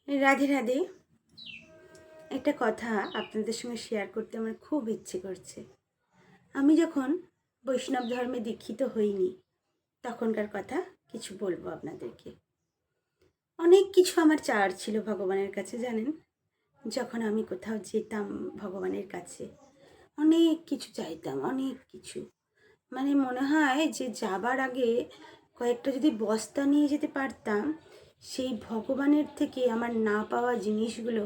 রাধে রাধে। একটা কথা আপনাদের সঙ্গে শেয়ার করতে আমার খুব ইচ্ছে করছে। আমি যখন বৈষ্ণব ধর্মে দীক্ষিত হইনি তখনকার কথা কিছু বলবো আপনাদেরকে। অনেক কিছু আমার চাওয়ার ছিল ভগবানের কাছে, জানেন। যখন আমি কোথাও যেতাম ভগবানের কাছে অনেক কিছু চাইতাম, অনেক কিছু। মানে মনে হয় যে যাবার আগে কয়েকটা যদি বস্তা নিয়ে যেতে পারতাম, সেই ভগবানের থেকে আমার না পাওয়া জিনিসগুলো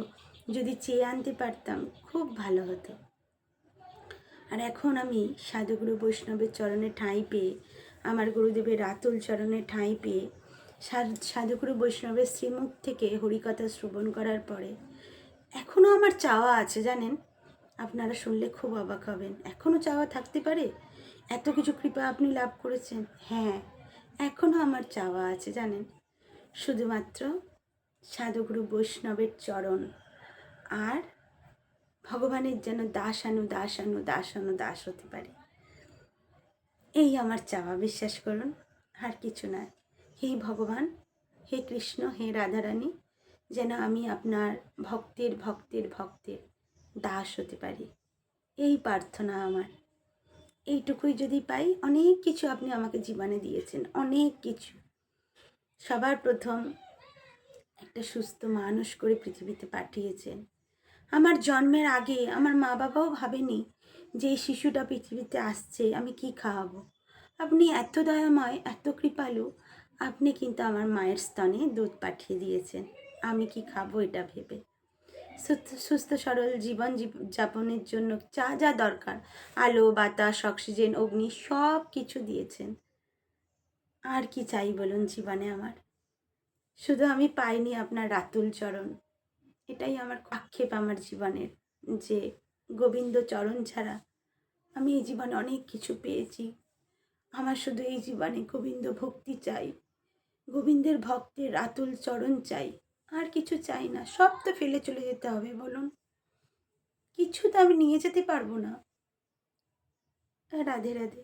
যদি চেয়ে আনতে পারতাম, খুব ভালো হতো। আর এখন আমি সাধুগুরু বৈষ্ণবের চরণে ঠাঁই পেয়ে, আমার গুরুদেবের রাতুল চরণে ঠাঁই পেয়ে, সাধুগুরু বৈষ্ণবের শ্রীমুখ থেকে হরিকথা শ্রবণ করার পরে এখনও আমার চাওয়া আছে, জানেন। আপনারা শুনলে খুব অবাক হবেন। এখনও চাওয়া থাকতে পারে? এত কিছু কৃপা আপনি লাভ করেছেন। হ্যাঁ, এখনও আমার চাওয়া আছে, জানেন। শুধুমাত্র সাধুগুরু বৈষ্ণবের চরণ আর ভগবানের যেন দাস হতে পারে, এই আমার চাওয়া। বিশ্বাস করুন, আর কিছু নয়। হে ভগবান, হে কৃষ্ণ, হে রাধারানী, যেন আমি আপনার ভক্তের দাস হতে পারি, এই প্রার্থনা আমার। এইটুকুই যদি পাই, অনেক কিছু আপনি আমাকে জীবনে দিয়েছেন, অনেক কিছু। সবার প্রথম একটা সুস্থ মানুষ করে পৃথিবীতে পাঠিয়েছেন। আমার জন্মের আগে আমার মা বাবাও ভাবেনি যে এই শিশুটা পৃথিবীতে আসছে, আমি কি খাওয়াবো। আপনি এত দয়াময়, এত কৃপালু, আপনি কিন্তু আমার মায়ের স্তনে দুধ পাঠিয়ে দিয়েছেন। আমি কি খাবো এটা ভেবে। সুস্থ সরল জীবন যাপনের জন্য যা যা দরকার, আলো বাতাস অক্সিজেন অগ্নি, সব কিছু দিয়েছেন। আর কি চাই বলুন জীবনে আমার। শুধু আমি পাইনি আপনার রাতুল চরণ। এটাই আমার আক্ষেপ আমার জীবনের, যে গোবিন্দ চরণ ছাড়া আমি এই জীবনে অনেক কিছু পেয়েছি। আমার শুধু এই জীবনে গোবিন্দ ভক্তি চাই, গোবিন্দের ভক্তের রাতুল চরণ চাই। আর কিছু চাই না। সব তো ফেলে চলে যেতে হবে বলুন, কিছু তো আমি নিয়ে যেতে পারবো না। রাধে রাধে।